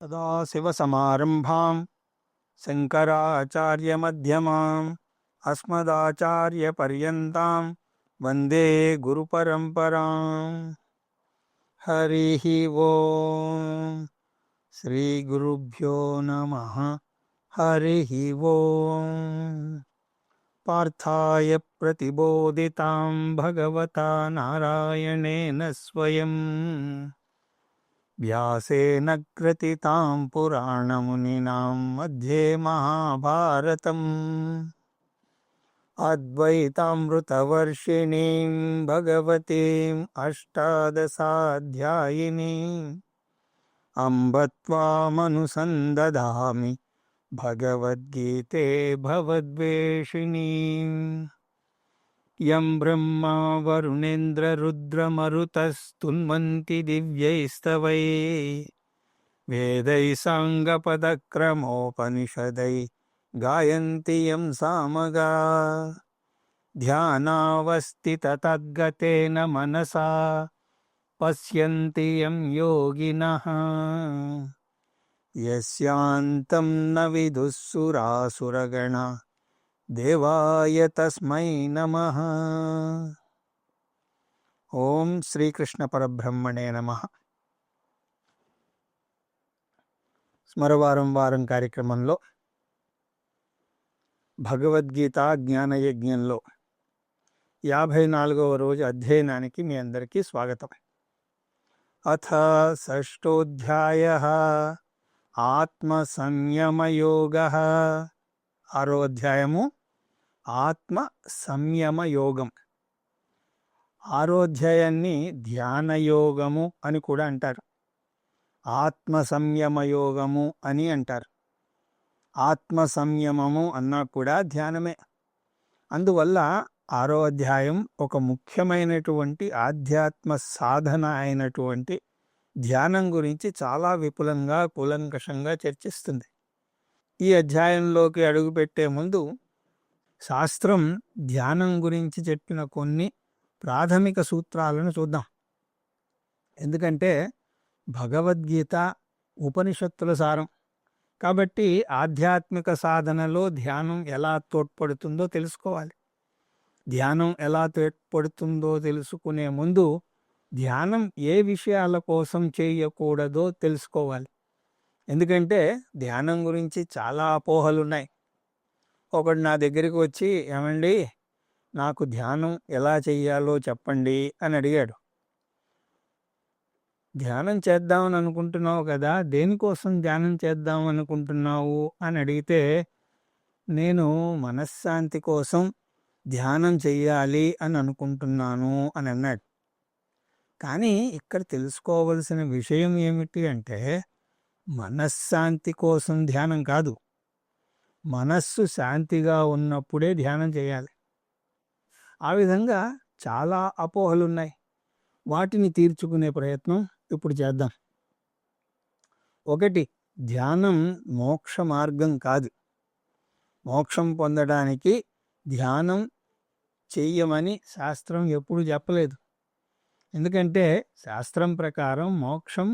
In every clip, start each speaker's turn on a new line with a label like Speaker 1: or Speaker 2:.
Speaker 1: సదాశివసమారంభాం శంకరాచార్యమధ్యమాం అస్మదాచార్యపర్యంతాం వందే గురుపరంపరాం. హరి ఓం. శ్రీ గురుభ్యో నమః. హరి ఓం. పార్థాయ ప్రతిబోధితాం భగవతా నారాయణేన స్వయం వ్యాసేన గ్రథితాం పురాణమునినాం మధ్యే మహాభారతం. అద్వైతామృతవర్షిణీం భగవతీం అష్టాదశాధ్యాయినీం అంబ త్వామనుసందధామి భగవద్గీతే భవద్వేషిణీం. యం బ్రహ్మా వరుణేంద్రరుద్రమరుతస్తున్వంతి దివ్యైస్తవై వేదై సాంగపదక్రమోపనిషదై గాయంతి యం సామగా ధ్యానావస్థితతద్గతేన మనసా పశ్యంతి యం యోగినః. యస్యాంతం న విదుఃసురాసురగణా దేవాయ తస్మై నమః. ఓం శ్రీకృష్ణ పరబ్రహ్మణే నమః. స్మరవారం వారం కార్యక్రమంలో భగవద్గీత జ్ఞానయజ్ఞంలో 54వ రోజు అధ్యయనానికి మీ అందరికీ స్వాగతం. అథ షష్ఠోధ్యాయః ఆత్మ సంయమయోగః. 6వ అధ్యాయము ఆత్మ సంయమ యోగం. 6వ అధ్యాయాన్ని ధ్యానయోగము అని కూడా అంటారు, ఆత్మ సంయమ యోగము అని అంటారు. ఆత్మ సంయమము అన్నా కూడా ధ్యానమే. అందువల్ల 6వ అధ్యాయం ఒక ముఖ్యమైనటువంటి ఆధ్యాత్మ సాధన అయినటువంటి ధ్యానం గురించి చాలా విపులంగా కూలంకషంగా చర్చిస్తుంది. ఈ అధ్యాయంలోకి అడుగుపెట్టే ముందు శాస్త్రం ధ్యానం గురించి చెప్పిన కొన్ని ప్రాథమిక సూత్రాలను చూద్దాం. ఎందుకంటే భగవద్గీత ఉపనిషత్తుల సారం కాబట్టి ఆధ్యాత్మిక సాధనలో ధ్యానం ఎలా తోడ్పడుతుందో తెలుసుకోవాలి. ధ్యానం ఎలా తోడ్పడుతుందో తెలుసుకునే ముందు ధ్యానం ఏ విషయాల కోసం చేయకూడదో తెలుసుకోవాలి. ఎందుకంటే ధ్యానం గురించి చాలా అపోహలు ఉన్నాయి. ఒకడు నా దగ్గరికి వచ్చి, ఏమండి నాకు ధ్యానం ఎలా చెయ్యాలో చెప్పండి అని అడిగాడు. ధ్యానం చేద్దామని అనుకుంటున్నావు కదా, దేనికోసం ధ్యానం చేద్దాం అనుకుంటున్నావు అని అడిగితే, నేను మనశ్శాంతి కోసం ధ్యానం చెయ్యాలి అని అనుకుంటున్నాను అని అన్నాడు. కానీ ఇక్కడ తెలుసుకోవలసిన విషయం ఏమిటి అంటే, మనశ్శాంతి కోసం ధ్యానం కాదు, మనస్సు శాంతిగా ఉన్నప్పుడే ధ్యానం చేయాలి. ఆ విధంగా చాలా అపోహలున్నాయి. వాటిని తీర్చుకునే ప్రయత్నం ఇప్పుడు చేద్దాం. ఒకటి, ధ్యానం మోక్ష మార్గం కాదు. మోక్షం పొందడానికి ధ్యానం చెయ్యమని శాస్త్రం ఎప్పుడు చెప్పలేదు. ఎందుకంటే శాస్త్రం ప్రకారం మోక్షం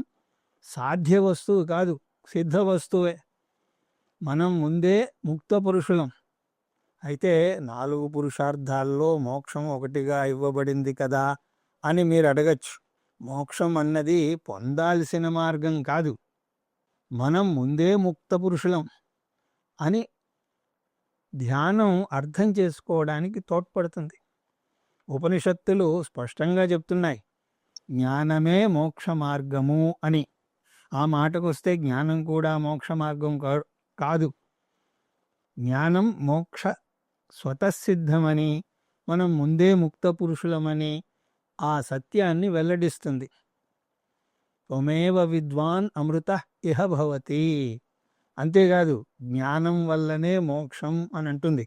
Speaker 1: సాధ్య వస్తువు కాదు, సిద్ధ వస్తువే. మనం ముందే ముక్త పురుషులం. అయితే 4 పురుషార్థాల్లో మోక్షం ఒకటిగా ఇవ్వబడింది కదా అని మీరు అడగచ్చు. మోక్షం అన్నది పొందాల్సిన మార్గం కాదు, మనం ముందే ముక్త పురుషులం అని ధ్యానం అర్థం చేసుకోవడానికి తోడ్పడుతుంది. ఉపనిషత్తులు స్పష్టంగా చెప్తున్నాయి, జ్ఞానమే మోక్ష మార్గము అని. ఆ మాటకొస్తే జ్ఞానం కూడా మోక్ష మార్గం కాదు. జ్ఞానం మోక్ష స్వతసిద్ధమని, మనం ముందే ముక్త పురుషులమని ఆ సత్యాన్ని వెల్లడిస్తుంది. త్వమేవ విద్వాన్ అమృత ఇహ భవతి. అంతేకాదు, జ్ఞానం వల్లనే మోక్షం అని అంటుంది.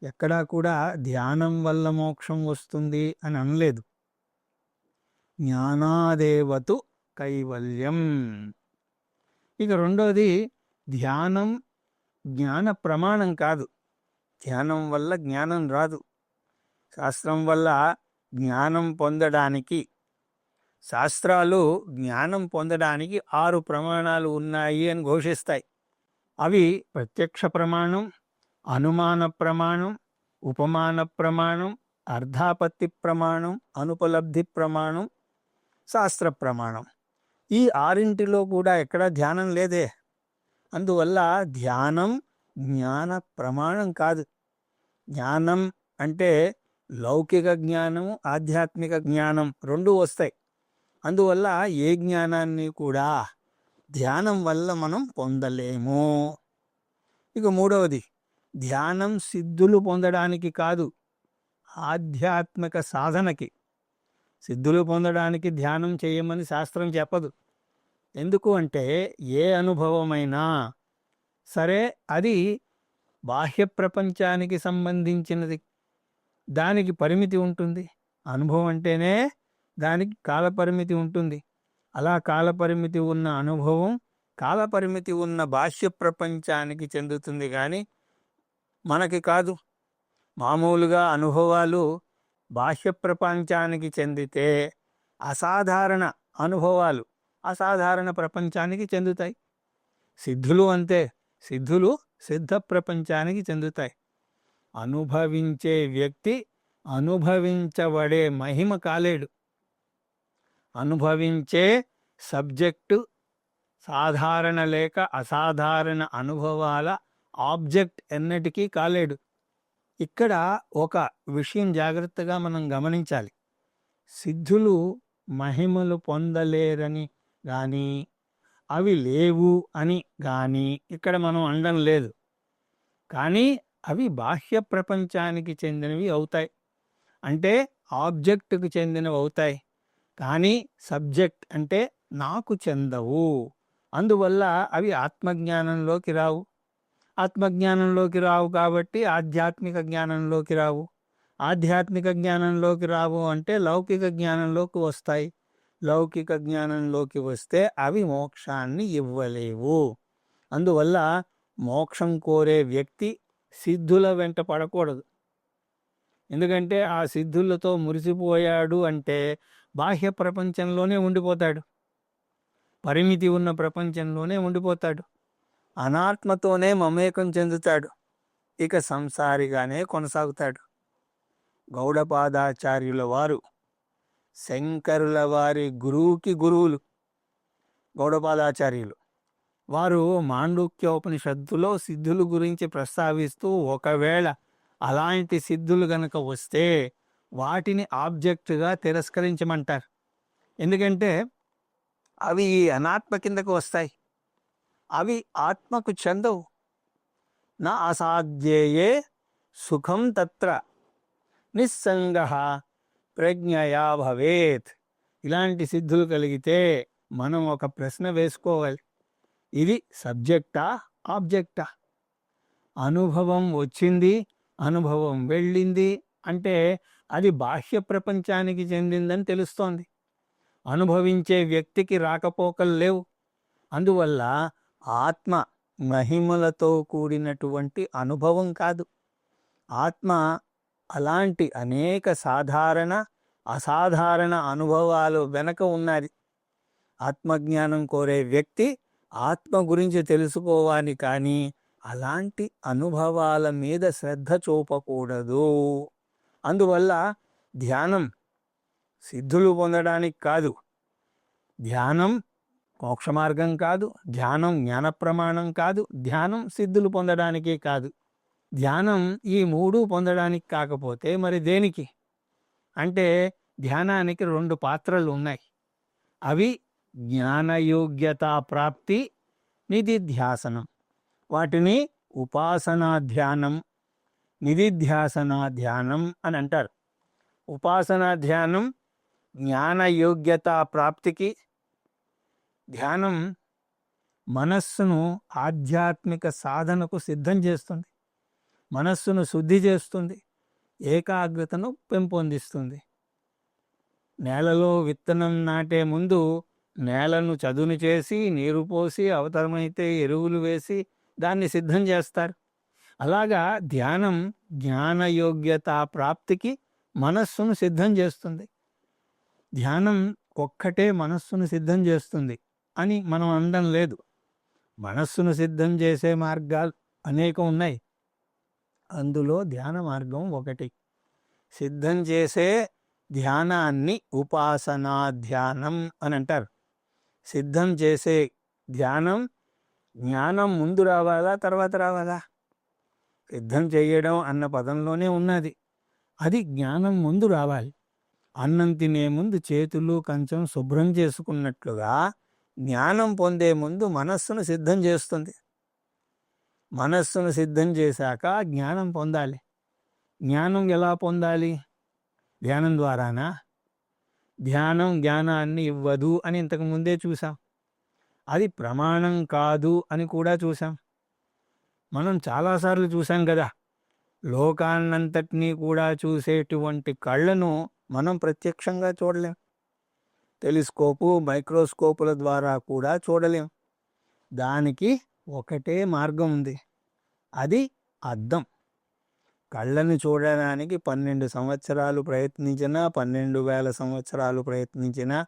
Speaker 1: ఎక్కడా కూడా ధ్యానం వల్ల మోక్షం వస్తుంది అని అనలేదు. జ్ఞానాదేవతు కైవల్యం. ఇక రెండోది, ధ్యానం జ్ఞాన ప్రమాణం కాదు. ధ్యానం వల్ల జ్ఞానం రాదు. శాస్త్రం వల్ల జ్ఞానం పొందడానికి శాస్త్రాలు జ్ఞానం పొందడానికి 6 ప్రమాణాలు ఉన్నాయి అని ఘోషిస్తాయి. అవి ప్రత్యక్ష ప్రమాణం, అనుమాన ప్రమాణం, ఉపమాన ప్రమాణం, అర్ధాపత్తి ప్రమాణం, అనుపలబ్ధి ప్రమాణం, శాస్త్ర ప్రమాణం. ఈ 6 కూడా ఎక్కడా ధ్యానం లేదే. అందువల్ల ధ్యానం జ్ఞాన ప్రమాణం కాదు. జ్ఞానం అంటే లౌకిక జ్ఞానం, ఆధ్యాత్మిక జ్ఞానం 2 వస్తాయి. అందువల్ల ఏ జ్ఞానాన్ని కూడా ధ్యానం వల్ల మనం పొందలేము. ఇక మూడవది, ధ్యానం సిద్ధులు పొందడానికి కాదు, ఆధ్యాత్మిక సాధనకి. సిద్ధులు పొందడానికి ధ్యానం చేయమని శాస్త్రం చెప్పదు. ఎందుకు అంటే ఏ అనుభవమైనా సరే అది బాహ్య ప్రపంచానికి సంబంధించినది. దానికి పరిమితి ఉంటుంది. అనుభవం అంటేనే దానికి కాలపరిమితి ఉంటుంది. అలా కాలపరిమితి ఉన్న అనుభవం కాలపరిమితి ఉన్న బాహ్య ప్రపంచానికి చెందుతుంది, కానీ మనకి కాదు. మామూలుగా అనుభవాలు బాహ్య ప్రపంచానికి చెందితే అసాధారణ అనుభవాలు అసాధారణ ప్రపంచానికి చెందుతాయి. సిద్ధులు అంతే. సిద్ధులు సిద్ధ ప్రపంచానికి చెందుతాయి. అనుభవించే వ్యక్తి అనుభవించబడే మహిమ కాలేడు. అనుభవించే సబ్జెక్టు సాధారణ లేక అసాధారణ అనుభవాల ఆబ్జెక్ట్ ఎన్నటికీ కాలేడు. ఇక్కడ ఒక విషయం జాగ్రత్తగా మనం గమనించాలి. సిద్ధులు మహిమలు పొందలేరని కానీ అవి లేవు అని కానీ ఇక్కడ మనం అనడం లేదు. కానీ అవి బాహ్య ప్రపంచానికి చెందినవి అవుతాయి. అంటే ఆబ్జెక్టుకు చెందినవి అవుతాయి. కానీ సబ్జెక్ట్ అంటే నాకు చెందవు. అందువల్ల అవి ఆత్మజ్ఞానంలోకి రావు. ఆత్మజ్ఞానంలోకి రావు కాబట్టి ఆధ్యాత్మిక జ్ఞానంలోకి రావు. ఆధ్యాత్మిక జ్ఞానంలోకి రావు అంటే లౌకిక జ్ఞానంలోకి వస్తాయి. లౌకిక జ్ఞానంలోకి వస్తే అవి మోక్షాన్ని ఇవ్వలేవు. అందువల్ల మోక్షం కోరే వ్యక్తి సిద్ధుల వెంట పడకూడదు. ఎందుకంటే ఆ సిద్ధులతో మురిసిపోయాడు అంటే బాహ్య ప్రపంచంలోనే ఉండిపోతాడు. పరిమితి ఉన్న ప్రపంచంలోనే ఉండిపోతాడు. అనాత్మతోనే మమేకం చెందుతాడు. ఇక సంసారిగానే కొనసాగుతాడు. గౌడపాదాచార్యుల వారు శంకరుల వారి గురువుకి గురువులు గౌడపాదాచార్యులు. వారు మాండూక్యోపనిషత్తులో సిద్ధుల గురించి ప్రస్తావిస్తూ ఒకవేళ అలాంటి సిద్ధులు గనక వస్తే వాటిని ఆబ్జెక్టుగా తిరస్కరించమంటారు. ఎందుకంటే అవి అనాత్మ కిందకు వస్తాయి. అవి ఆత్మకు చెందవు. నా అసాధ్యేయే సుఖం తత్ర నిస్సంగః ప్రజ్ఞయా భవేత్. ఇలాంటి సిద్ధులు కలిగితే మనం ఒక ప్రశ్న వేసుకోవాలి. ఇది సబ్జెక్టా ఆబ్జెక్టా? అనుభవం వచ్చింది, అనుభవం వెళ్ళింది అంటే అది బాహ్య ప్రపంచానికి చెందిందని తెలుస్తోంది. అనుభవించే వ్యక్తికి రాకపోకలు లేవు. అందువల్ల ఆత్మ మహిమలతో కూడినటువంటి అనుభవం కాదు. ఆత్మ అలాంటి అనేక సాధారణ అసాధారణ అనుభవాలు వెనక ఉన్నది. ఆత్మజ్ఞానం కోరే వ్యక్తి ఆత్మ గురించి తెలుసుకోవాలి, కానీ అలాంటి అనుభవాల మీద శ్రద్ధ చూపకూడదు. అందువల్ల ధ్యానం సిద్ధులు పొందడానికి కాదు, ధ్యానం మోక్ష మార్గం కాదు, ధ్యానం జ్ఞాన ప్రమాణం కాదు, ధ్యానం సిద్ధులు పొందడానికి కాదు. ధ్యానం ఈ 3 పొందడానికి కాకపోతే మరి దేనికి అంటే ధ్యానానికి 2 పాత్రలు ఉన్నాయి. అవి జ్ఞానయోగ్యతా ప్రాప్తి, నిధిధ్యాసనం. వాటిని ఉపాసనా ధ్యానం, నిధిధ్యాసనా ధ్యానం అని అంటారు. ఉపాసనా ధ్యానం జ్ఞానయోగ్యతా ప్రాప్తికి. ధ్యానం మనస్సును ఆధ్యాత్మిక సాధనకు సిద్ధం చేస్తుంది. మనస్సును శుద్ధి చేస్తుంది, ఏకాగ్రతను పెంపొందిస్తుంది. నేలలో విత్తనం నాటే ముందు నేలను చదును చేసి నీరు పోసి అవసరమైతే ఎరువులు వేసి దాన్ని సిద్ధం చేస్తారు. అలాగా ధ్యానం జ్ఞానయోగ్యతా ప్రాప్తికి మనస్సును సిద్ధం చేస్తుంది. ధ్యానం ఒక్కటే మనస్సును సిద్ధం చేస్తుంది అని మనం అనడం లేదు. మనస్సును సిద్ధం చేసే మార్గాలు అనేకం ఉన్నాయి. అందులో ధ్యాన మార్గం ఒకటి. సిద్ధం చేసే ధ్యానాన్ని ఉపాసనా ధ్యానం అని అంటారు. సిద్ధం చేసే ధ్యానం జ్ఞానం ముందు రావాలా, తర్వాత రావాలా? సిద్ధం చేయడం అన్న పదంలోనే ఉన్నది. అది జ్ఞానం ముందు రావాలి. అన్నం తినే ముందు చేతులు కంచం శుభ్రం చేసుకున్నట్లుగా జ్ఞానం పొందే ముందు మనస్సును సిద్ధం చేస్తుంది. మనస్సును సిద్ధం చేశాక జ్ఞానం పొందాలి. జ్ఞానం ఎలా పొందాలి? ధ్యానం ద్వారానా? ధ్యానం జ్ఞానాన్ని ఇవ్వదు అని ఇంతకు ముందే చూసాం. అది ప్రమాణం కాదు అని కూడా చూసాం. మనం చాలాసార్లు చూసాం కదా. లోకాన్నంతటినీ కూడా చూసేటువంటి కళ్ళను మనం ప్రత్యక్షంగా చూడలేం. టెలిస్కోపు, మైక్రోస్కోపుల ద్వారా కూడా చూడలేం. దానికి ఒకటే మార్గం ఉంది. అది అద్దం. కళ్ళని చూడడానికి 12 సంవత్సరాలు ప్రయత్నించినా, 12,000 సంవత్సరాలు ప్రయత్నించినా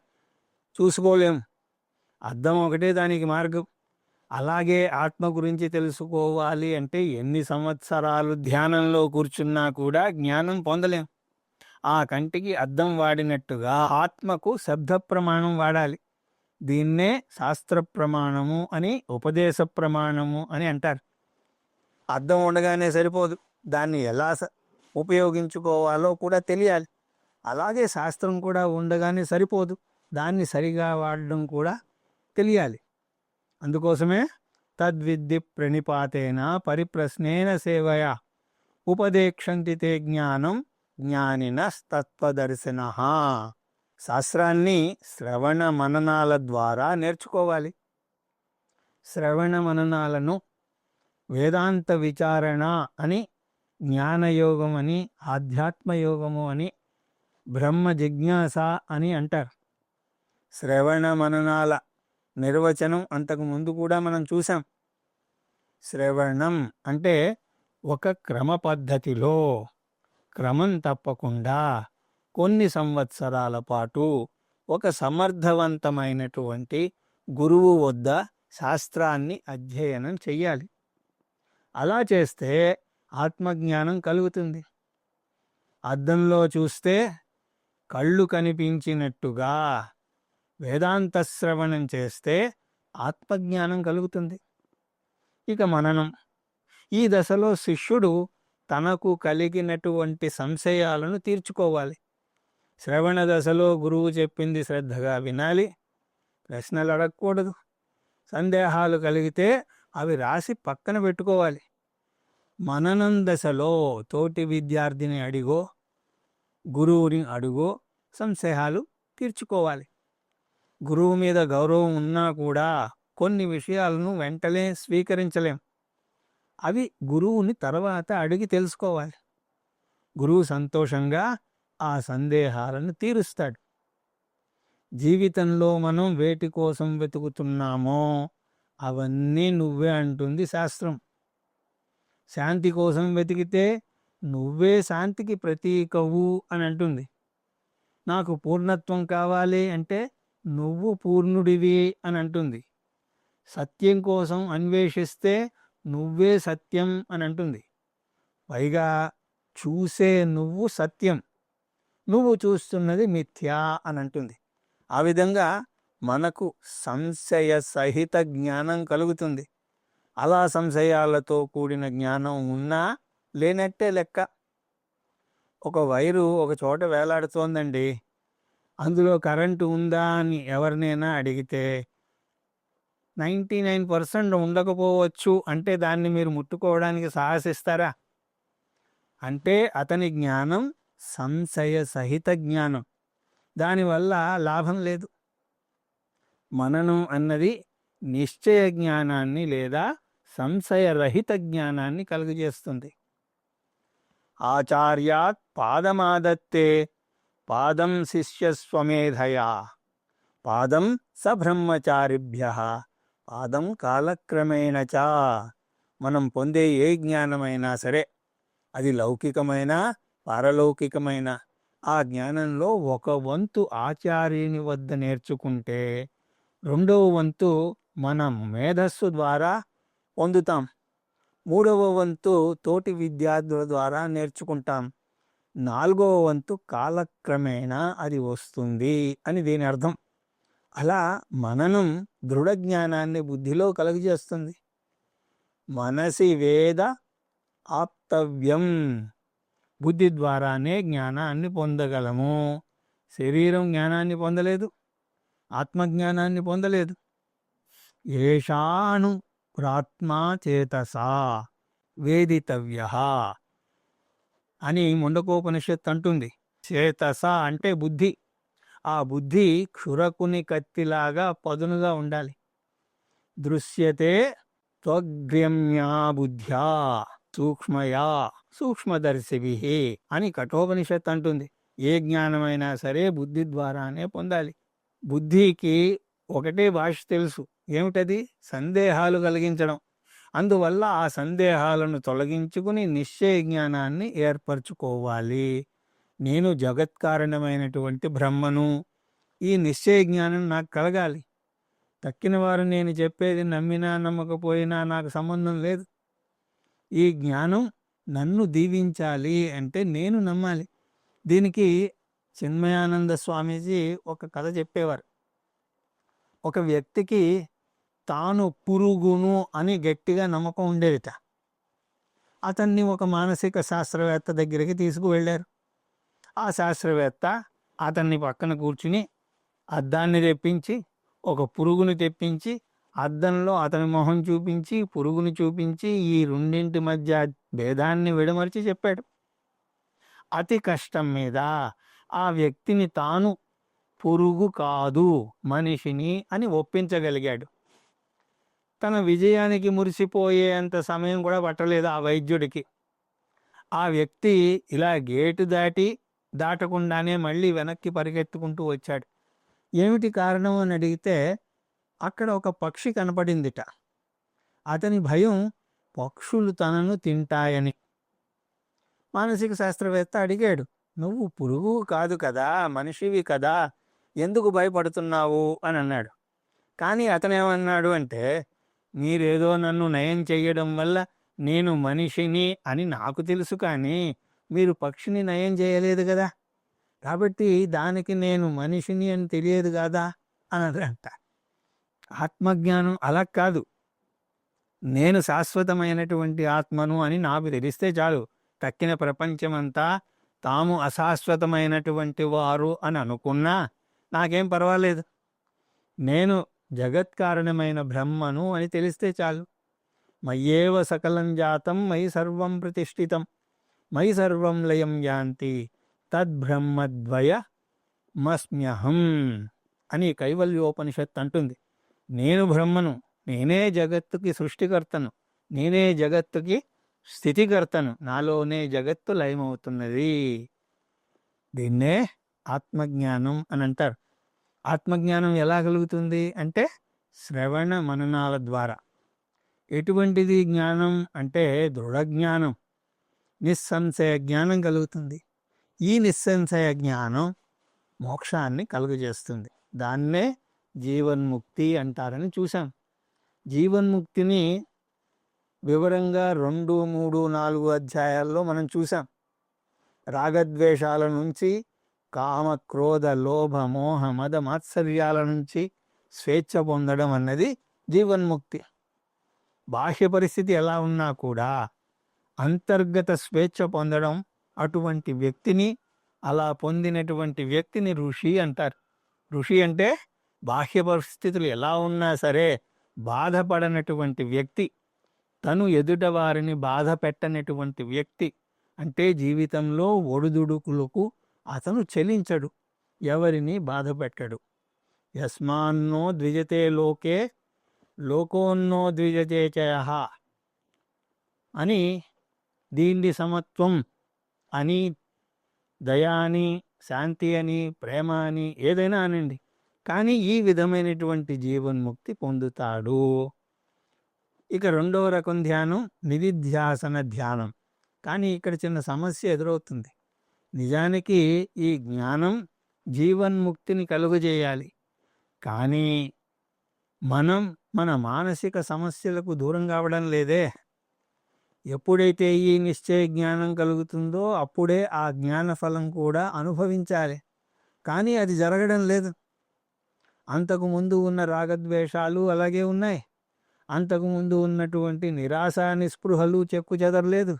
Speaker 1: చూసుకోలేం. అద్దం ఒకటే దానికి మార్గం. అలాగే ఆత్మ గురించి తెలుసుకోవాలి అంటే ఎన్ని సంవత్సరాలు ధ్యానంలో కూర్చున్నా కూడా జ్ఞానం పొందలేం. ఆ కంటికి అద్దం వాడినట్టుగా ఆత్మకు శబ్ద ప్రమాణం వాడాలి. దీన్నే శాస్త్ర ప్రమాణము అని, ఉపదేశ ప్రమాణము అని అంటారు. అద్దం ఉండగానే సరిపోదు, దాన్ని ఎలా ఉపయోగించుకోవాలో కూడా తెలియాలి. అలాగే శాస్త్రం కూడా ఉండగానే సరిపోదు, దాన్ని సరిగా వాడడం కూడా తెలియాలి. అందుకోసమే తద్విద్ది ప్రణిపాతేన పరిప్రశ్నేన సేవయా ఉపదేక్షంతి తే జ్ఞానం జ్ఞానినస్తత్వదర్శినః. శాస్త్రాన్ని శ్రవణ మననాల ద్వారా నేర్చుకోవాలి. శ్రవణ మననాలను వేదాంత విచారణ అని, జ్ఞానయోగం అని, ఆధ్యాత్మయోగము అని, బ్రహ్మ జిజ్ఞాస అని అంటారు. శ్రవణ మననాల నిర్వచనం అంతకు ముందు కూడా మనం చూసాం. శ్రవణం అంటే ఒక క్రమ పద్ధతిలో, క్రమం తప్పకుండా కొన్ని సంవత్సరాల పాటు ఒక సమర్థవంతమైనటువంటి గురువు వద్ద శాస్త్రాన్ని అధ్యయనం చెయ్యాలి. అలా చేస్తే ఆత్మజ్ఞానం కలుగుతుంది. అద్దంలో చూస్తే కళ్ళు కనిపించినట్టుగా వేదాంత శ్రవణం చేస్తే ఆత్మజ్ఞానం కలుగుతుంది. ఇక మననం. ఈ దశలో శిష్యుడు తనకు కలిగినటువంటి సంశయాలను తీర్చుకోవాలి. శ్రవణ దశలో గురువు చెప్పింది శ్రద్ధగా వినాలి, ప్రశ్నలు అడగకూడదు. సందేహాలు కలిగితే అవి రాసి పక్కన పెట్టుకోవాలి. మననం దశలో తోటి విద్యార్థిని అడిగో, గురువుని అడుగో సంశయాలు తీర్చుకోవాలి. గురువు మీద గౌరవం ఉన్నా కూడా కొన్ని విషయాలను వెంటనే స్వీకరించలేం. అవి గురువుని తర్వాత అడిగి తెలుసుకోవాలి. గురువు సంతోషంగా ఆ సందేహాలను తీరుస్తాడు. జీవితంలో మనం వేటి కోసం వెతుకుతున్నామో అవన్నీ నువ్వే అంటుంది శాస్త్రం. శాంతి కోసం వెతికితే నువ్వే శాంతికి ప్రతీకవు అని అంటుంది. నాకు పూర్ణత్వం కావాలి అంటే నువ్వు పూర్ణుడివి అని అంటుంది. సత్యం కోసం అన్వేషిస్తే నువ్వే సత్యం అని అంటుంది. పైగా చూసే నువ్వు సత్యం, నువ్వు చూస్తున్నది మిథ్యా అని అంటుంది. ఆ విధంగా మనకు సంశయ సహిత జ్ఞానం కలుగుతుంది. అలా సంశయాలతో కూడిన జ్ఞానం ఉన్నా లేనట్టే లెక్క. ఒక వైరు ఒక చోట వేలాడుతోందండి, అందులో కరెంటు ఉందా అని ఎవరినైనా అడిగితే 99% ఉండకపోవచ్చు అంటే దాన్ని మీరు ముట్టుకోవడానికి సాహసిస్తారా? అంటే అతని జ్ఞానం సంశయ సహిత జ్ఞానం. దానివల్ల లాభం లేదు. మననం అన్నది నిశ్చయ జ్ఞానాన్ని లేదా సంశయరహిత జ్ఞానాన్ని కలుగజేస్తుంది. ఆచార్యాత్ పాదమాదత్తే పాదం శిష్యస్వమేధయా పాదం సబ్రహ్మచారిభ్యః పాదం కాలక్రమేణ చ. మనం పొందే ఏ జ్ఞానమైనా సరే, అది లౌకికమైన పారలౌకికమైన ఆ జ్ఞానంలో ఒక వంతు ఆచార్యుని వద్ద నేర్చుకుంటే రెండవ వంతు మనం మేధస్సు ద్వారా పొందుతాం. మూడవ వంతు తోటి విద్యార్థుల ద్వారా నేర్చుకుంటాం. నాలుగవ వంతు కాలక్రమేణా అది వస్తుంది అని దీని అర్థం. అలా మననం దృఢ జ్ఞానాన్ని బుద్ధిలో కలుగజేస్తుంది. మనసి వేద ఆప్తవ్యం, బుద్ధి ద్వారానే జ్ఞానాన్ని పొందగలము. శరీరం జ్ఞానాన్ని పొందలేదు, ఆత్మజ్ఞానాన్ని పొందలేదు. ఏషాను ప్రాత్మా చేతసా వేదితవ్య అని ముండకోపనిషత్తు అంటుంది. చేతస అంటే బుద్ధి. ఆ బుద్ధి క్షురకుని కత్తిలాగా పదునుగా ఉండాలి. దృశ్యతే త్వగ్రమ్యా బుద్ధ్యా సూక్ష్మయా సూక్ష్మదర్శిభి అని కఠోపనిషత్తు అంటుంది. ఏ జ్ఞానమైనా సరే బుద్ధి ద్వారానే పొందాలి. బుద్ధికి ఒకటే భాష తెలుసు, ఏమిటది? సందేహాలు కలిగించడం. అందువల్ల ఆ సందేహాలను తొలగించుకుని నిశ్చయ జ్ఞానాన్ని ఏర్పరచుకోవాలి. నేను జగత్కారణమైనటువంటి బ్రహ్మను, ఈ నిశ్చయ జ్ఞానం నాకు కలగాలి. తక్కిన వారు నేను చెప్పేది నమ్మినా నమ్మకపోయినా నాకు సంబంధం లేదు. ఈ జ్ఞానం నన్ను దీవించాలి అంటే నేను నమ్మాలి. దీనికి చిన్మయానంద స్వామీజీ ఒక కథ చెప్పేవారు. ఒక వ్యక్తికి తాను పురుగును అని గట్టిగా నమ్మకం ఉండేదిట. అతన్ని ఒక మానసిక శాస్త్రవేత్త దగ్గరికి తీసుకువెళ్ళారు. ఆ శాస్త్రవేత్త అతన్ని పక్కన కూర్చుని అద్దాన్ని తెప్పించి, ఒక పురుగుని తెప్పించి, అద్దంలో అతని మొహం చూపించి, పురుగుని చూపించి, ఈ రెండింటి మధ్య భేదాన్ని విడమర్చి చెప్పాడు. అతి కష్టం మీద ఆ వ్యక్తిని తాను పురుగు కాదు మనిషిని అని ఒప్పించగలిగాడు. తన విజయానికి మురిసిపోయేంత సమయం కూడా పట్టలేదు ఆ వైద్యుడికి. ఆ వ్యక్తి ఇలా గేటు దాటకుండానే మళ్ళీ వెనక్కి పరిగెత్తుకుంటూ వచ్చాడు. ఏమిటి కారణం అని అడిగితే అక్కడ ఒక పక్షి కనపడిందిట. అతని భయం పక్షులు తనను తింటాయని. మానసిక శాస్త్రవేత్త అడిగాడు, నువ్వు పురుగు కాదు కదా, మనిషివి కదా, ఎందుకు భయపడుతున్నావు అని అన్నాడు. కానీ అతనేమన్నాడు అంటే, మీరేదో నన్ను నయం చెయ్యడం వల్ల నేను మనిషిని అని నాకు తెలుసు, కానీ మీరు పక్షిని నయం చేయలేదు కదా, కాబట్టి దానికి నేను మనిషిని అని తెలియదు కదా అన్నదంట. ఆత్మజ్ఞానం అలా కాదు. నేను శాశ్వతమైనటువంటి ఆత్మను అని నాకు తెలిస్తే చాలు. తక్కిన ప్రపంచమంతా తాము అశాశ్వతమైనటువంటి వారు అని అనుకున్నా నాకేం పర్వాలేదు. నేను జగత్కారణమైన బ్రహ్మను అని తెలిస్తే చాలు. మయ్యేవ సకలం జాతం మయి సర్వం ప్రతిష్ఠితం మయి సర్వం లయం యాంతి తద్బ్రహ్మద్వయ మస్మ్యహం అని కైవల్యోపనిషత్తు అంటుంది. నేను బ్రహ్మను, నేనే జగత్తుకి సృష్టికర్తను, నేనే జగత్తుకి స్థితికర్తను, నాలోనే జగత్తు లయమవుతున్నది. దీన్నే ఆత్మజ్ఞానం అని అంటారు. ఆత్మజ్ఞానం ఎలా కలుగుతుంది అంటే శ్రవణ మననాల ద్వారా. ఎటువంటిది జ్ఞానం అంటే దృఢ జ్ఞానం, నిస్సంశయ జ్ఞానం కలుగుతుంది. ఈ నిస్సంశయ జ్ఞానం మోక్షాన్ని కలుగజేస్తుంది. దాన్నే జీవన్ముక్తి అంటారని చూసాం. జీవన్ముక్తిని వివరంగా 2, 3, 4 అధ్యాయాల్లో మనం చూసాం. రాగద్వేషాల నుంచి, కామ క్రోధ లోభ మోహ మద మాత్సర్యాల నుంచి స్వేచ్ఛ పొందడం అన్నది జీవన్ముక్తి. బాహ్య పరిస్థితి ఎలా ఉన్నా కూడా అంతర్గత స్వేచ్ఛ పొందడం, అటువంటి వ్యక్తిని, అలా పొందినటువంటి వ్యక్తిని ఋషి అంటారు. ఋషి అంటే బాహ్య పరిస్థితులు ఎలా ఉన్నా సరే బాధపడనటువంటి వ్యక్తి, తను ఎదుట వారిని బాధ పెట్టనటువంటి వ్యక్తి. అంటే జీవితంలో ఒడిదుడుకులకు అతను చెలించడు, ఎవరిని బాధ పెట్టడు. యస్మాన్నో ద్విజతే లోకే లోకోన్నో ద్విజతే చయః అని, దీన్ని సమత్వం అని, దయా అని, శాంతి అని, ప్రేమ అని ఏదైనా అనండి, కానీ ఈ విధమైనటువంటి జీవన్ముక్తి పొందుతాడు. ఇక 2వ రకం ధ్యానం నిధిధ్యాసన ధ్యానం. కానీ ఇక్కడ చిన్న సమస్య ఎదురవుతుంది. నిజానికి ఈ జ్ఞానం జీవన్ముక్తిని కలుగజేయాలి. కానీ మనం మన మానసిక సమస్యలకు దూరం కావడం లేదే. ఎప్పుడైతే ఈ నిశ్చయ జ్ఞానం కలుగుతుందో అప్పుడే ఆ జ్ఞాన ఫలం కూడా అనుభవించాలి. కానీ అది జరగడం లేదు. అంతకుముందు ఉన్న రాగద్వేషాలు అలాగే ఉన్నాయి. అంతకుముందు ఉన్నటువంటి నిరాశ నిస్పృహలు చెక్కు చెదరలేదు.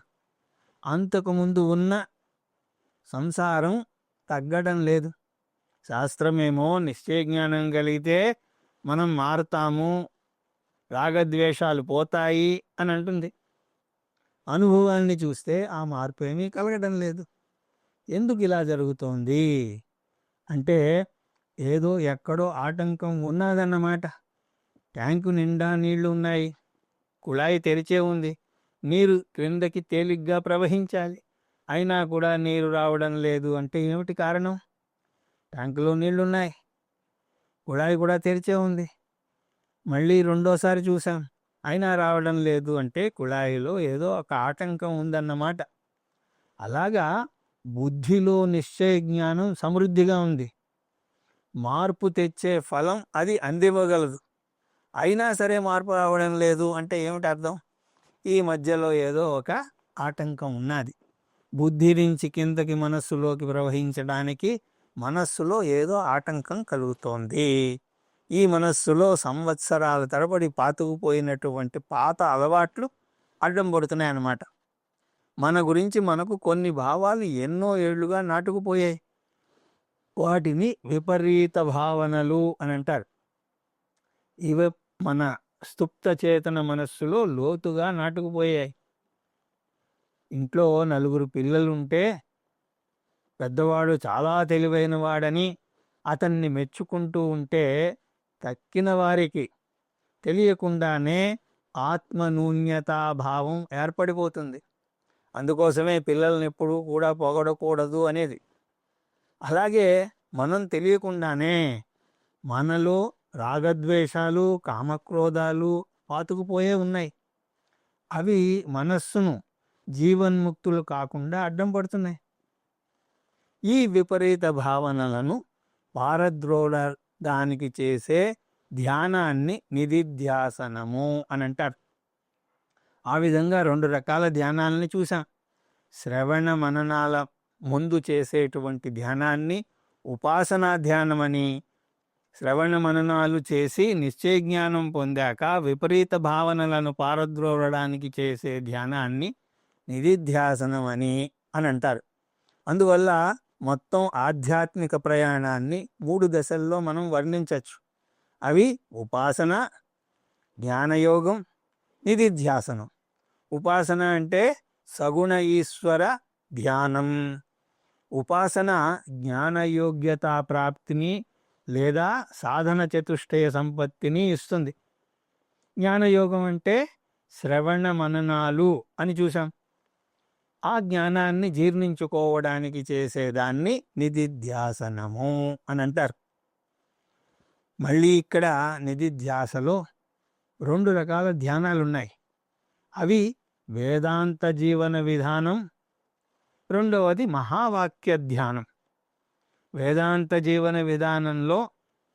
Speaker 1: అంతకుముందు ఉన్న సంసారం తగ్గడం లేదు. శాస్త్రమేమో నిశ్చయ జ్ఞానం కలిగితే మనం మారుతాము, రాగద్వేషాలు పోతాయి అని అంటుంది. అనుభవాన్ని చూస్తే ఆ మార్పు ఏమీ కలగడం లేదు. ఎందుకు ఇలా జరుగుతోంది అంటే ఏదో ఎక్కడో ఆటంకం ఉన్నదన్నమాట. ట్యాంకు నిండా నీళ్లు ఉన్నాయి, కుళాయి తెరిచే ఉంది, నీరు క్రిందకి తేలిగ్గా ప్రవహించాలి, అయినా కూడా నీరు రావడం లేదు అంటే ఏమిటి కారణం? ట్యాంకులో నీళ్లున్నాయి, కుళాయి కూడా తెరిచే ఉంది. మళ్ళీ రెండోసారి చూసాం, అయినా రావడం లేదు అంటే కుళాయిలో ఏదో ఒక ఆటంకం ఉందన్నమాట. అలాగా బుద్ధిలో నిశ్చయ జ్ఞానం సమృద్ధిగా ఉంది. మార్పు తెచ్చే ఫలం అది అందివ్వగలదు. అయినా సరే మార్పు రావడం లేదు అంటే ఏమిటి అర్థం? ఈ మధ్యలో ఏదో ఒక ఆటంకం ఉన్నది. బుద్ధి నుంచి కిందకి మనస్సులోకి ప్రవహించడానికి మనస్సులో ఏదో ఆటంకం కలుగుతోంది. ఈ మనస్సులో సంవత్సరాల తరబడి పాతుకుపోయినటువంటి పాత అలవాట్లు అడ్డం పడుతున్నాయి అన్నమాట. మన గురించి మనకు కొన్ని భావాలు ఎన్నో ఏళ్లుగా నాటుకుపోయాయి. వాటిని విపరీత భావనలు అని అంటారు. ఇవి మన స్థుప్త చేతన మనస్సులో లోతుగా నాటుకుపోయాయి. ఇంట్లో నలుగురు పిల్లలుంటే పెద్దవాడు చాలా తెలివైన వాడని అతన్ని మెచ్చుకుంటూ ఉంటే తక్కిన వారికి తెలియకుండానే ఆత్మనూన్యతాభావం ఏర్పడిపోతుంది. అందుకోసమే పిల్లల్ని ఎప్పుడూ కూడా పొగడకూడదు అనేది. అలాగే మనం తెలియకుండానే మనలో రాగద్వేషాలు, కామక్రోధాలు పాతుకుపోయే ఉన్నాయి. అవి మనస్సును జీవన్ముక్తులు కాకుండా అడ్డం పడుతున్నాయి. ఈ విపరీత భావనలను పారద్రోలడానికి చేసే ధ్యానాన్ని నిధిధ్యాసనము అని అంటారు. ఆ విధంగా 2 రకాల ధ్యానాలని చూసాం. శ్రవణ మననాల ముందు చేసేటువంటి ధ్యానాన్ని ఉపాసనా ధ్యానమని, శ్రవణ మననాలు చేసి నిశ్చయ జ్ఞానం పొందాక విపరీత భావనలను పారద్రోలడానికి చేసే ధ్యానాన్ని నిధిధ్యాసనం అని అంటారు. అందువల్ల మొత్తం ఆధ్యాత్మిక ప్రయాణాన్ని 3 దశల్లో మనం వర్ణించవచ్చు. అవి ఉపాసన, జ్ఞానయోగం, నిధిధ్యాసనం. ఉపాసన అంటే సగుణ ఈశ్వర ధ్యానం. ఉపాసన జ్ఞానయోగ్యతా ప్రాప్తిని లేదా సాధన చతుష్టయ సంపత్తిని ఇస్తుంది. జ్ఞానయోగం అంటే శ్రవణ మననాలు అని చూసాం. ఆ జ్ఞానాన్ని జీర్ణించుకోవడానికి చేసేదాన్ని నిధిధ్యాసనము అని అంటారు. మళ్ళీ ఇక్కడ నిధిధ్యాసలో 2 రకాల ధ్యానాలు ఉన్నాయి. అవి వేదాంత జీవన విధానం, రెండవది మహావాక్య ధ్యానం. వేదాంత జీవన విధానంలో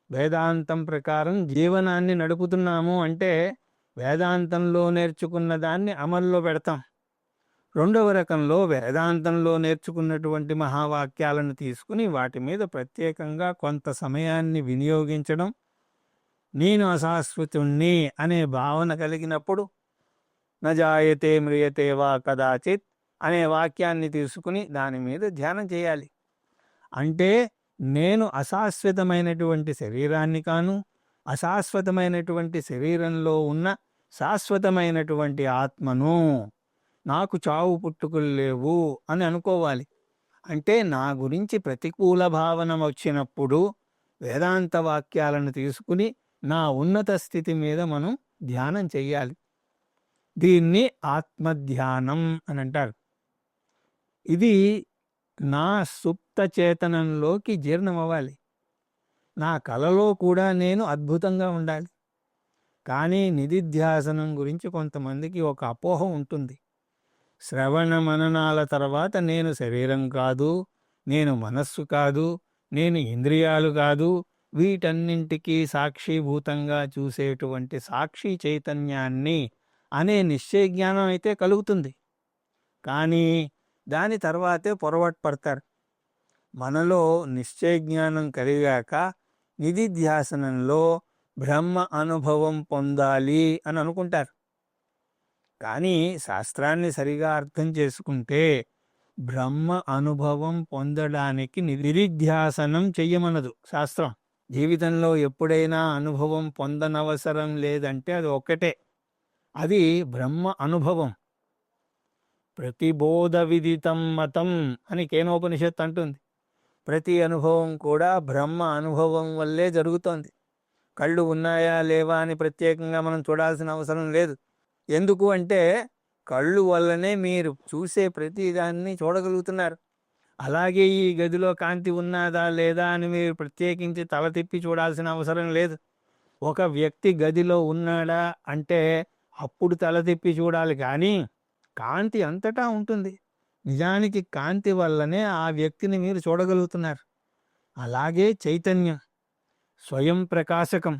Speaker 1: వేదాంతం ప్రకారం జీవనాన్ని నడుపుతున్నాము అంటే వేదాంతంలో నేర్చుకున్న దాన్ని అమల్లో పెడతాం. రెండవ రకంలో వేదాంతంలో నేర్చుకున్నటువంటి మహావాక్యాలను తీసుకుని వాటి మీద ప్రత్యేకంగా కొంత సమయాన్ని వినియోగించడం. నేను అశాశ్వతుణ్ణి అనే భావన కలిగినప్పుడు నజాయతే మ్రియతే వా కదాచిత్ అనే వాక్యాన్ని తీసుకుని దాని మీద ధ్యానం చేయాలి. అంటే నేను అశాశ్వతమైనటువంటి శరీరాన్ని కాను, అశాశ్వతమైనటువంటి శరీరంలో ఉన్న శాశ్వతమైనటువంటి ఆత్మను, నాకు చావు పుట్టుకులు లేవు అని అనుకోవాలి. అంటే నా గురించి ప్రతికూల భావన వచ్చినప్పుడు వేదాంత వాక్యాలను తీసుకుని నా ఉన్నత స్థితి మీద మనం ధ్యానం చెయ్యాలి. దీన్ని ఆత్మధ్యానం అని అంటారు. ఇది నా సుప్త చేతనంలోకి జీర్ణమవ్వాలి. నా కలలో కూడా నేను అద్భుతంగా ఉండాలి. కానీ నిధిధ్యాసనం గురించి కొంతమందికి ఒక అపోహ ఉంటుంది. శ్రవణ మననాల తర్వాత నేను శరీరం కాదు, నేను మనస్సు కాదు, నేను ఇంద్రియాలు కాదు, వీటన్నింటికీ సాక్షిభూతంగా చూసేటువంటి సాక్షి చైతన్యాన్ని అనే నిశ్చయ జ్ఞానం అయితే కలుగుతుంది. కానీ దాని తర్వాతే పొరపాటు పడతారు. మనలో నిశ్చయ జ్ఞానం కలిగాక నిధిధ్యాసనంలో బ్రహ్మ అనుభవం పొందాలి అని అనుకుంటారు. కానీ శాస్త్రాన్ని సరిగా అర్థం చేసుకుంటే బ్రహ్మ అనుభవం పొందడానికి నిధిధ్యాసనం చెయ్యమనదు శాస్త్రం. జీవితంలో ఎప్పుడైనా అనుభవం పొందనవసరం లేదంటే అది ఒక్కటే, అది బ్రహ్మ అనుభవం. ప్రతిబోధ విదితం మతం అని కేనోపనిషత్ అంటుంది. ప్రతి అనుభవం కూడా బ్రహ్మ అనుభవం వల్లే జరుగుతోంది. కళ్ళు ఉన్నాయా లేవా అని ప్రత్యేకంగా మనం చూడాల్సిన అవసరం లేదు. ఎందుకు అంటే కళ్ళు వల్లనే మీరు చూసే ప్రతి దాన్ని చూడగలుగుతున్నారు. అలాగే ఈ గదిలో కాంతి ఉన్నదా లేదా అని మీరు ప్రత్యేకించి తల తిప్పి చూడాల్సిన అవసరం లేదు. ఒక వ్యక్తి గదిలో ఉన్నాడా అంటే అప్పుడు తల తిప్పి చూడాలి, కానీ కాంతి అంతటా ఉంటుంది. నిజానికి కాంతి వల్లనే ఆ వ్యక్తిని మీరు చూడగలుగుతున్నారు. అలాగే చైతన్యం స్వయం ప్రకాశకం.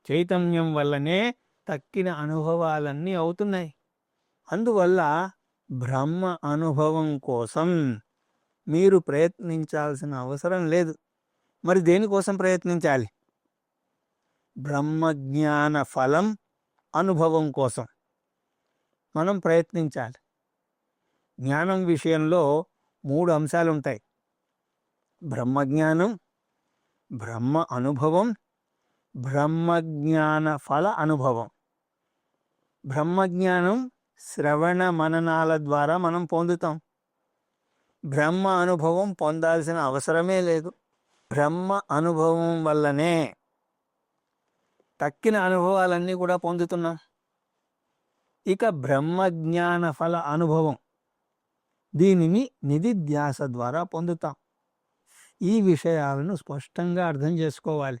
Speaker 1: చైతన్యం వల్లనే తక్కిన అనుభవాలన్నీ అవుతున్నాయి. అందువల్ల బ్రహ్మ అనుభవం కోసం మీరు ప్రయత్నించాల్సిన అవసరం లేదు. మరి దేనికోసం ప్రయత్నించాలి? బ్రహ్మజ్ఞాన ఫలం అనుభవం కోసం మనం ప్రయత్నించాలి. జ్ఞానం విషయంలో 3 అంశాలు ఉంటాయి: బ్రహ్మజ్ఞానం, బ్రహ్మ అనుభవం, బ్రహ్మజ్ఞాన ఫల అనుభవం. బ్రహ్మజ్ఞానం శ్రవణ మననాల ద్వారా మనం పొందుతాం. బ్రహ్మ అనుభవం పొందాల్సిన అవసరమే లేదు. బ్రహ్మ అనుభవం వల్లనే తక్కిన అనుభవాలన్నీ కూడా పొందుతున్నాం. ఇక బ్రహ్మజ్ఞాన ఫల అనుభవం, దీనిని నిధిధ్యాస ద్వారా పొందుతాం. ఈ విషయాలను స్పష్టంగా అర్థం చేసుకోవాలి.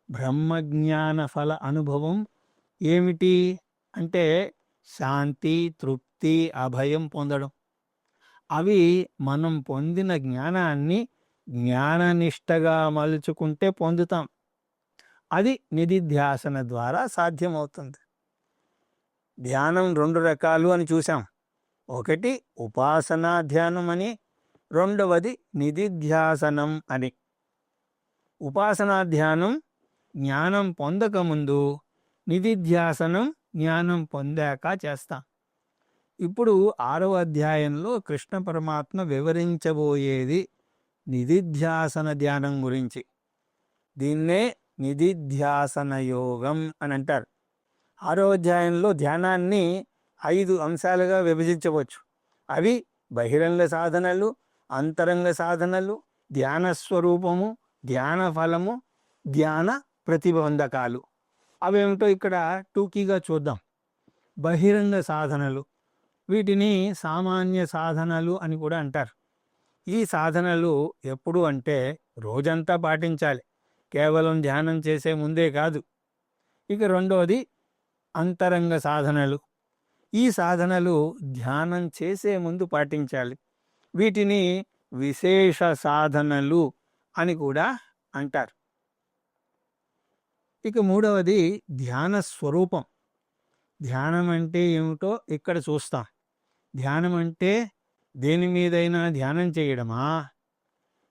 Speaker 1: బ్రహ్మజ్ఞాన ఫల అనుభవం ఏమిటి అంటే శాంతి, తృప్తి, అభయం పొందడం. అవి మనం పొందిన జ్ఞానాన్ని జ్ఞాననిష్టగా మలుచుకుంటే పొందుతాం. అది నిధిధ్యాసన ద్వారా సాధ్యమవుతుంది. ధ్యానం 2 రకాలు అని చూసాం. ఒకటి ఉపాసనా ధ్యానం అని, రెండవది నిధిధ్యాసనం అని. ఉపాసనా ధ్యానం జ్ఞానం పొందకముందు, నిధిధ్యాసనం జ్ఞానం పొందాక చేస్తాం. ఇప్పుడు 6వ అధ్యాయంలో కృష్ణ పరమాత్మ వివరించబోయేది నిధిధ్యాసన ధ్యానం గురించి. దీన్నే నిధిధ్యాసన యోగం అని అంటారు. 6వ అధ్యాయంలో ధ్యానాన్ని 5 అంశాలుగా విభజించవచ్చు. అవి బహిరంగ సాధనలు, అంతరంగ సాధనలు, ధ్యాన స్వరూపము, ధ్యాన ఫలము, ధ్యాన ప్రతిబంధకాలు. అవేమిటో ఇక్కడ టూకీగా చూద్దాం. బహిరంగ సాధనలు, వీటిని సామాన్య సాధనలు అని కూడా అంటారు. ఈ సాధనలు ఎప్పుడు అంటే రోజంతా పాటించాలి, కేవలం ధ్యానం చేసే ముందే కాదు. ఇక రెండవది అంతరంగ సాధనలు. ఈ సాధనలు ధ్యానం చేసే ముందు పాటించాలి. వీటిని విశేష సాధనలు అని కూడా అంటారు. ఇక మూడవది ధ్యాన స్వరూపం. ధ్యానం అంటే ఏమిటో ఇక్కడ చూస్తాం. ధ్యానం అంటే దేని మీదైనా ధ్యానం చేయడమా,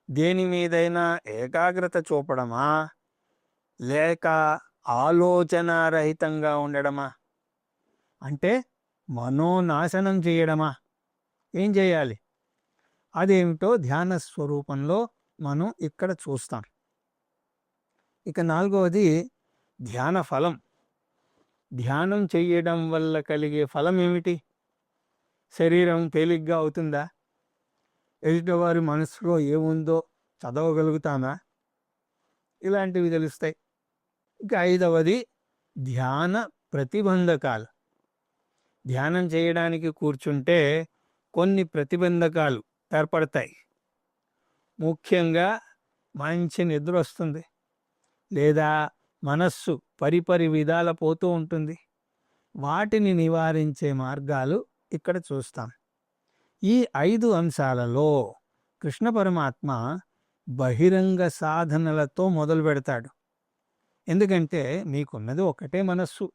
Speaker 1: దేని మీదైనా ఏకాగ్రత చూపడమా, లేక ఆలోచనారహితంగా ఉండడమా? అంటే మనోనాశనం చేయడమా? ఏం చేయాలి? అదేమిటో ధ్యాన స్వరూపంలో మనం ఇక్కడ చూస్తాం. ఇక 4వది ధ్యాన ఫలం. ధ్యానం చేయడం వల్ల కలిగే ఫలం ఏమిటి? శరీరం తేలిగ్గా అవుతుందా? ఎదుటివారి మనసులో ఏముందో చదవగలుగుతామా? ఇలాంటివి తెలుస్తాయి. ఇక 5వది ధ్యాన ప్రతిబంధకాలు. ధ్యానం చేయడానికి కూర్చుంటే కొన్ని ప్రతిబంధకాలు ఏర్పడతాయి. ముఖ్యంగా మంచి నిద్ర వస్తుంది, లేదా మనస్సు పరిపరి విధాల పోతూ ఉంటుంది. వాటిని నివారించే మార్గాలు ఇక్కడ చూస్తాం. ఈ 5 అంశాలలో కృష్ణ పరమాత్మ బహిరంగ సాధనలతో మొదలు పెడతాడు. ఎందుకంటే మీకున్నది ఒకటే మనస్సు,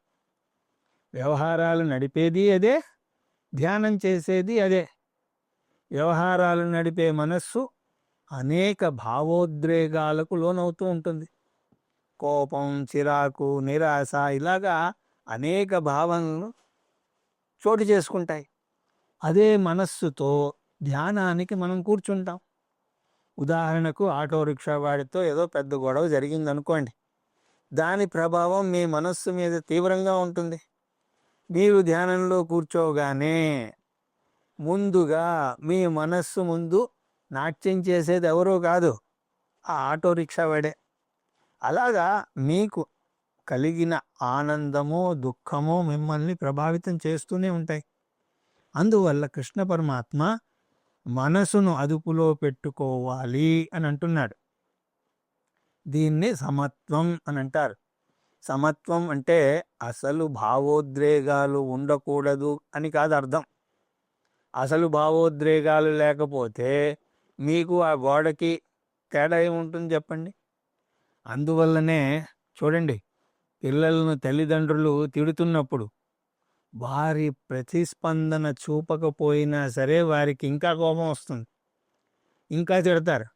Speaker 1: వ్యవహారాలు నడిపేది అదే, ధ్యానం చేసేది అదే. వ్యవహారాలు నడిపే మనస్సు అనేక భావోద్రేగాలకు లోనవుతూ ఉంటుంది. కోపం, చిరాకు, నిరాశ ఇలాగా అనేక భావనలు చోటు చేసుకుంటాయి. అదే మనస్సుతో ధ్యానానికి మనం కూర్చుంటాం. ఉదాహరణకు ఆటో రిక్షా వాడితో ఏదో పెద్ద గొడవ జరిగిందనుకోండి, దాని ప్రభావం మీ మనస్సు మీద తీవ్రంగా ఉంటుంది. మీరు ధ్యానంలో కూర్చోగానే ముందుగా మీ మనస్సు ముందు నాట్యం చేసేది ఎవరో కాదు, ఆ ఆటో రిక్షా వాడే. అలాగా మీకు కలిగిన ఆనందమో దుఃఖమో మిమ్మల్ని ప్రభావితం చేస్తూనే ఉంటాయి. అందువల్ల కృష్ణ పరమాత్మ మనసును అదుపులో పెట్టుకోవాలి అని అంటున్నాడు. దీన్ని సమత్వం అని అంటారు. సమత్వం అంటే అసలు భావోద్రేగాలు ఉండకూడదు అని కాదు అర్థం. అసలు భావోద్రేగాలు లేకపోతే మీకు ఆ గోడకి తేడా ఏముంటుంది చెప్పండి. అందువల్లనే చూడండి, పిల్లలను తల్లిదండ్రులు తిడుతున్నప్పుడు వారి ప్రతిస్పందన చూపకపోయినా సరే వారికి ఇంకా కోపం వస్తుంది, ఇంకా తిడతారు.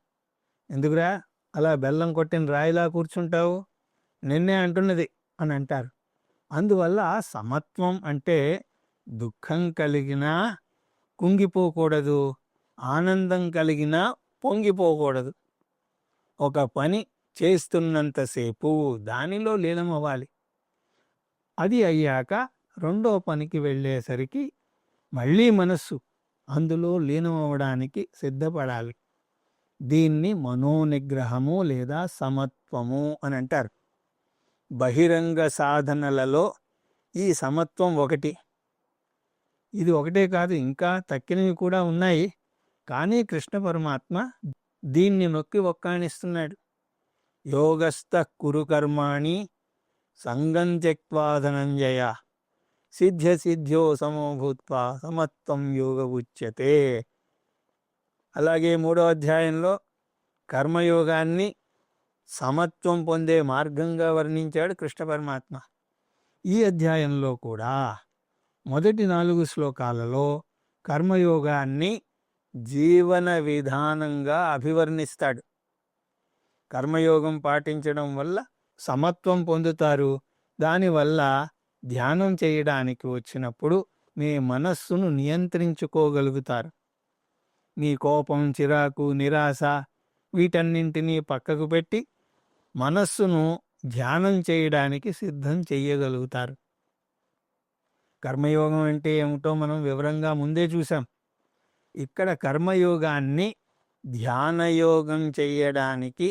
Speaker 1: ఎందుకురా అలా బెల్లం కొట్టిన రాయిలా కూర్చుంటావు, నిన్నే అంటున్నది అని అంటారు. అందువల్ల సమత్వం అంటే దుఃఖం కలిగినా కుంగిపోకూడదు, ఆనందం కలిగినా పొంగిపోకూడదు. ఒక పని చేస్తున్నంతసేపు దానిలో లీనమవ్వాలి. అది అయ్యాక రెండో పనికి వెళ్ళేసరికి మళ్ళీ మనస్సు అందులో లీనమవ్వడానికి సిద్ధపడాలి. దీన్ని మనోనిగ్రహము లేదా సమత్వము అని అంటారు. బహిరంగ సాధనలలో ఈ సమత్వం ఒకటి. ఇది ఒకటే కాదు, ఇంకా తక్కినవి కూడా ఉన్నాయి. కానీ కృష్ణ పరమాత్మ దీన్ని నొక్కి ఒక్కాణిస్తున్నాడు. యోగస్థ కురు కర్మాణి సంగం త్యక్త్వా ధనంజయ సిద్ధ్య సిద్ధ్యో సమో భూత్వా సమత్వం యోగ ఉచ్యతే. అలాగే 3వ అధ్యాయంలో కర్మయోగాన్ని సమత్వం పొందే మార్గంగా వర్ణించాడు కృష్ణ పరమాత్మ. ఈ అధ్యాయంలో కూడా మొదటి 4 శ్లోకాలలో కర్మయోగాన్ని జీవన విధానంగా అభివర్ణిస్తాడు. కర్మయోగం పాటించడం వల్ల సమత్వం పొందుతారు. దానివల్ల ధ్యానం చేయడానికి వచ్చినప్పుడు మీ మనస్సును నియంత్రించుకోగలుగుతారు. మీ కోపం, చిరాకు, నిరాశ వీటన్నింటినీ పక్కకు పెట్టి మనస్సును ధ్యానం చేయడానికి సిద్ధం చెయ్యగలుగుతారు. కర్మయోగం అంటే ఏమిటో మనం వివరంగా ముందే చూసాం. ఇక్కడ కర్మయోగాన్ని ధ్యానయోగం చేయడానికి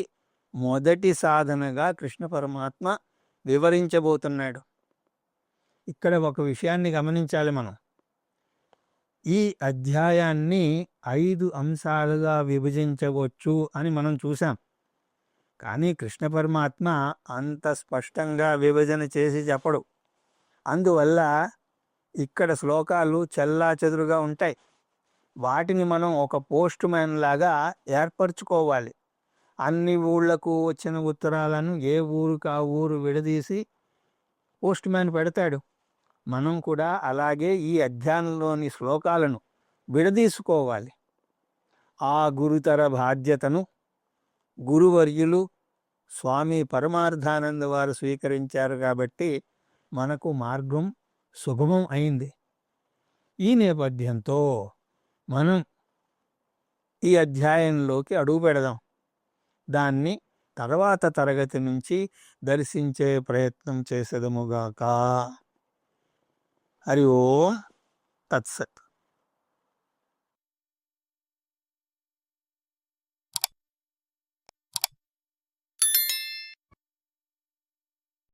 Speaker 1: మొదటి సాధనగా కృష్ణ పరమాత్మ వివరించబోతున్నాడు. ఇక్కడ ఒక విషయాన్ని గమనించాలి మనం. ఈ అధ్యాయాన్ని 5 అంశాలుగా విభజించవచ్చు అని మనం చూసాం. కానీ కృష్ణ పరమాత్మ అంత స్పష్టంగా విభజన చేసి చెప్పడు. అందువల్ల ఇక్కడ శ్లోకాలు చెల్లాచెదురుగా ఉంటాయి. వాటిని మనం ఒక పోస్ట్ మ్యాన్ లాగా ఏర్పరచుకోవాలి. అన్ని ఊళ్ళకు వచ్చిన ఉత్తరాలను ఏ ఊరుకు ఆ ఊరు విడదీసి పోస్ట్ మ్యాన్ పెడతాడు. మనం కూడా అలాగే ఈ అధ్యాయంలోని శ్లోకాలను విడదీసుకోవాలి. ఆ గురుతర బాధ్యతను గురువర్యులు స్వామి పరమార్థానంద వారు స్వీకరించారు కాబట్టి మనకు మార్గం సుగమం అయింది. ఈ నేపథ్యంతో మనం ఈ అధ్యాయంలోకి అడుగు పెడదాం. దాన్ని తర్వాత తరగతి నుంచి దర్శించే ప్రయత్నం చేసేదముగాక. హరి ఓం తత్సత్.